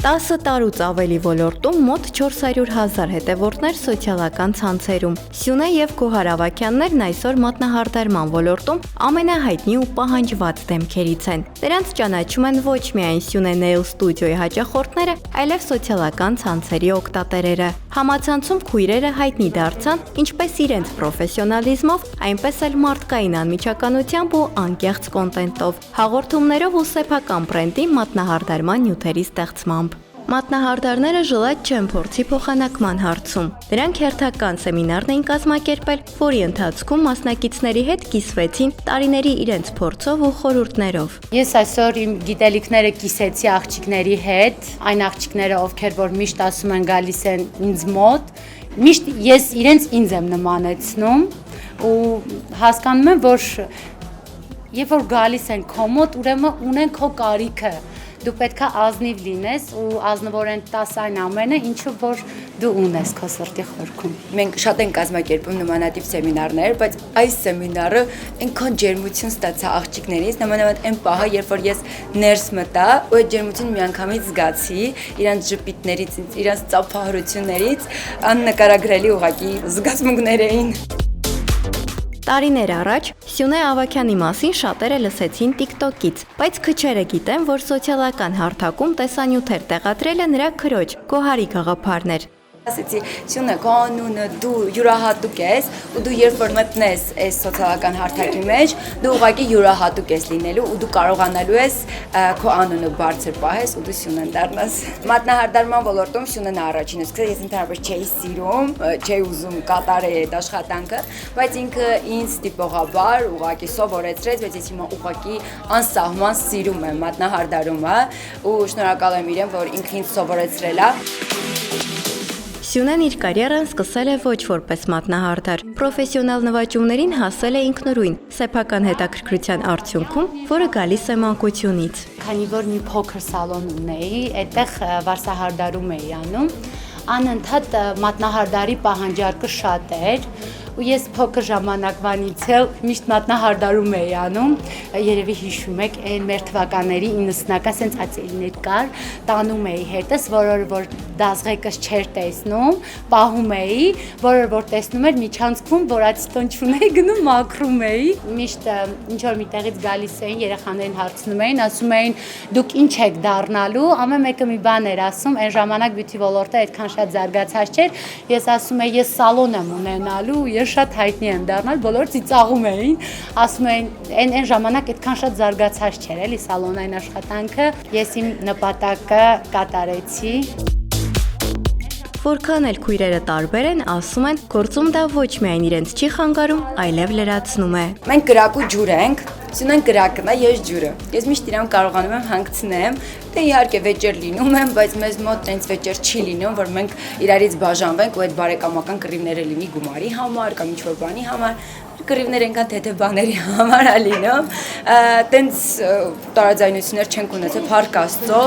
10 տարուց ավելի ոլորտում մոտ 400,000 հետևորդներ սոցիալական ցանցերում։ Սյունե եւ Գոհար Ավագյաններն այսօր մատնահարդարման ոլորտում ամենահայտնի ու պահանջված դեմքերից են։ Նրանց ճանաչում են ոչ միայն Սյունե Nail Studio-ի հաճախորդները, այլև սոցիալական ցանցերի օգտատերերը։ Համացանցում քույրերը հայտնի դարձան ինչպես իրենց պրոֆեսիոնալիզմով, այնպես էլ մարդկային անմիջականությամբ ու անկեղծ կոնտենտով, հաղորդումներով ու սեփական բրենդի մատնահարդարման նյութերի ստեղծմամբ։ Մատնահարդարները ժլատ չեն փորձի փոխանակման հարցում։ Դրանք հերթական սեմինարն էին կազմակերպել, որի ընթացքում մասնակիցների հետ կիսվեցին տարիների իրենց փորձով ու խորհուրդներով։ Ես այսօր իմ գիտելիքները կիսեցի աղջիկների հետ, այն աղջիկները, ովքեր որ միշտ ասում են գալիս են ինձ մոտ, միշտ ես իրենց ինձ եմ նմանեցնում ու հասկանում եմ, որ երբ որ գալիս են քո մոտ, ուրեմն ունեն քո կարիքը։ Դու պետքա ազնիվ լինես ու ազնվորեն տաս այն ամենը, ինչը որ դու ունես քո սրտի խորքում։ Մենք շատ ենք կազմակերպում նմանատիպ սեմինարներ, բայց այս սեմինարը այնքան ջերմություն ստացա աղջիկներից, նամանավանդ այն պահը, երբ որ ես ներս մտա, ու այդ ջերմությունը միանգամից զգացի, իրանց ժպիտներից, իրանց ծափահարություններից, աննկարագրելի ուղղակի զգացմունքներ էին։ Տարիներ առաջ Սյունե Ավագյանի մասին շատերը լսեցին TikTok-ից, բայց քչերը գիտեն, որ սոցիալական հարթակում տեսանյութեր տեղադրելը նրա քրոջ Գոհարի գաղափարն էր։ Ասեցի, Սյունե, քո անունը դու յուրահատուկ ես, ու դու երբ որ մտնես այս սոցիալական հարթակի մեջ, դու ուղղակի յուրահատուկ ես լինելու ու դու կարողանալու ես քո անունը բարձր պահես ու դու Սյունեն դառնաս։ Մատնահարդարման ոլորտում Սյունեն առաջինը սկսել, ես ընդհանրապես չէի սիրում, չէի ուզում կատարել այդ աշխատանքը, բայց ինքը ինձ տիպողաբար ուղղակի սովորեցրեց, բայց ես հիմա ուղղակի անսահման սիրում եմ մատնահարդարումը ու շնորհակալ եմ իրեն, որ ինքը ինձ սովորեցրել է։ Սյունեն իր կարիերան սկսել է ոչ որպես մատնահարդար։ Պրոֆեսիոնալ նվաճումներին հասել է ինքնուրույն, սեփական հետաքրքրության արդյունքում, որը գալիս է մանկությունից։ Քանի որ մի փոքր սալոն ունեի, այդտեղ վարսահարդարում էի անում, անընդհատ մատնահարդարի պահանջարկը շատ էր, ու ես փոքր ժամանակվանից էլ միշտ մատնահարդարում էի անում, երևի հիշում եք, այն մեր թվականների 90-ական սենց ացելիներ կար, տանում էի հետս, որ դազղեկս չէր տեսնում, պահում էի, որ տեսնում էր միջանցքում, որ ացիտոն չունեի, գնում մաքրում էի, միշտ ինչ-որ միտեղից գալիս էին, երեխաներին հարցնում էին, ասում էին, դուք ինչ եք դառնալու, ամեն մեկը մի բան էր ասում, այն ժամանակ բյութի ոլորտը այդքան շատ զարգացած չէր, ես ասում էի, ես սալոն եմ ունենալու, շատ հայտնի եմ դառնալ, բոլորը ծիծաղում էին, ասում էին, այն ժամանակ այդքան շատ զարգացած չէր, էլի սալոնային աշխատանքը, ես իմ նպատակը կատարեցի։ Որքան էլ քույրերը տարբեր են, ասում են, գործում դա ոչ միայն իրենց չի խանգարում, այլև լրացնում է։ Մենք կրակ ու ջուր ենք, Սյունեն կրակն է, ես ջուրը։ Ես միշտ իրան կարողանում եմ հանգցնեմ, դե իհարկե վեճեր լինում են, բայց մեզ մոտ այնց վեճեր չի լինում, որ մենք իրարից բաժանվենք ու այդ բարեկամական կռիվները լինի գումարի համար կամ ինչ-որ բանի համար, կռիվներ ենքան թեթև բաների համար է լինում, տենց տարաձայնություններ չենք ունեցել, փառք Աստծո։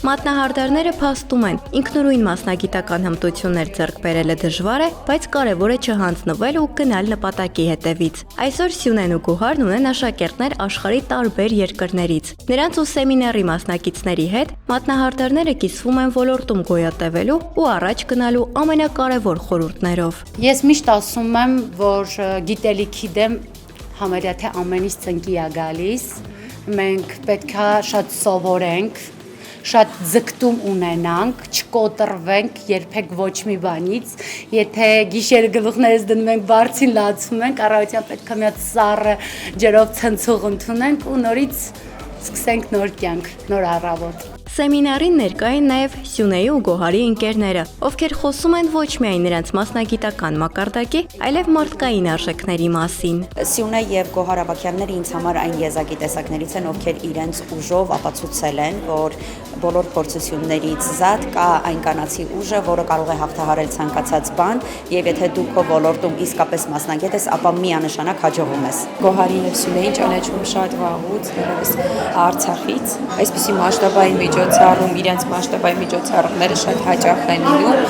Մատնահարդարները փաստում են, ինքնուրույն մասնագիտական հմտություններ ձեռք բերելը դժվար է, բայց կարևոր է չհանձնվել ու գնալ նպատակի հետևից։ Այսօր Սյունեն ու Գոհարն ունեն աշակերտներ աշխարհի տարբեր երկրներից։ Նրանց ու սեմինարի մասնակիցների հետ մատնահարդարները կիսվում են ոլորտում գոյատևելու ու առաջ գնալու ամենակարևոր խորհուրդներով։ Ես միշտ ասում եմ, որ գիտելիքի դեմ համարյա թե ամեն ինչ ծնկի է գալիս, մենք պետքա շատ սովորենք, շատ ձգտում ունենանք, չկոտրվենք երբեք ոչ մի բանից, եթե գիշերը գլուխներս դնում ենք բարձին լացում ենք, առավոտյան պետք է մի հատ սառը ջրով ցնցող ընդունենք ու նորից սկսենք նոր կյանք, նոր առավոտ։ Սեմինարին ներկա են նաև Սյունեի ու Գոհարի ընկերները, ովքեր խոսում են ոչ միայն նրանց մասնագիտական մակարդակի, այլև մարդկային արժեքների մասին։ Սյունե եւ Գոհար Ավագյանները ինձ համար այն եզակի տեսակներից են, ովքեր իրենց ուժով ապացուցել են, որ բոլոր փորձություններից զատ կա այն կանացի ուժը, որը կարող է հաղթահարել ցանկացած բան, եւ եթե դու քո ոլորտում իսկապես մասնագետ ես, ապա միանշանակ հաջողում ես։ Գոհարին եւ Սյունեին ճանաչում շատ վաղուց, դեռևս Արցախից, այսպիսի մասշտաբային միջոցառում, իրենց մասշտաբային միջոցառումները շատ հաճախ են լինում։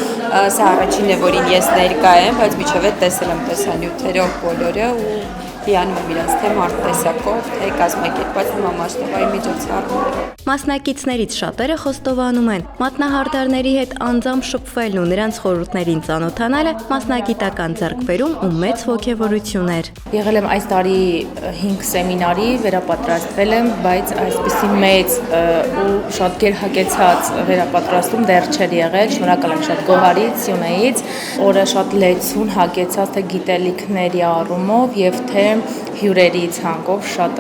Սա առաջինն է, որին ես ներկա եմ, բայց միջով տեսել եմ տեսանյութերով բոլորը ու հիանում եմ իրենց թե մարզտեսակով, թե կազմակերպած մասշտաբային միջոցառումներով։ Մասնակիցներից շատերը խոստովանում են, մատնահարդարների հետ անձամբ շփվելն ու նրանց խորհուրդներին ծանոթանալը մասնագիտական ձեռքբերում ու մեծ ոգևորություն էր։ Եղել եմ այս տարի 5 սեմինարի, վերապատրաստվել եմ, բայց այսպիսի մեծ ու շատ գերհագեցած վերապատրաստում դեռ չէր եղել։ Շնորհակալ եմ շատ Գոհարից, Սյունեից, օրը շատ լեցուն հագեցած թե գիտելիքների առումով եւ թե հյուրերի ցանկով շատ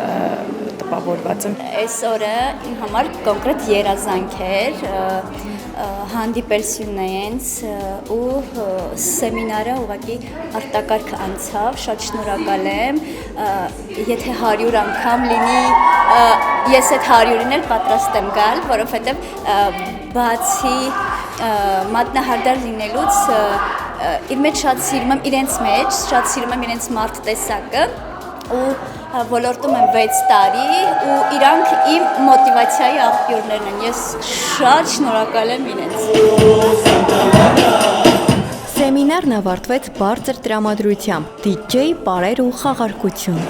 տպավորված եմ։ Այս օրը իմ համար կոնկրետ երազանք էր հանդիպել Սյունեից ու սեմինարը ուղղակի արտակարգ անցավ, շատ շնորհակալ եմ, եթե 100 անգամ լինի, ես այդ 100-ին էլ պատրաստ եմ գալ, որովհետև բացի մատնահարդար լինելուց իր մեջ շատ սիրում եմ իրենց մեջ, շատ սիրում եմ իրենց մարդ-տեսակը ու ոլորտում եմ 6 տարի ու իրանք իմ մոտիվացիայի աղբյուրներն են, ես շատ շնորհակալ եմ իրենց։ Սեմինարն ավարտվեց բարձր տրամադրությամբ, DJ, պարեր ու խաղարկություն։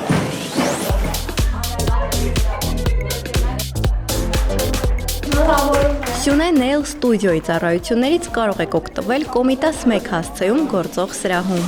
Սյունե Nail Studio-ի ծառայություններից կարող եք օգտվել Կոմիտաս 1 հասցեում գործող սրահում։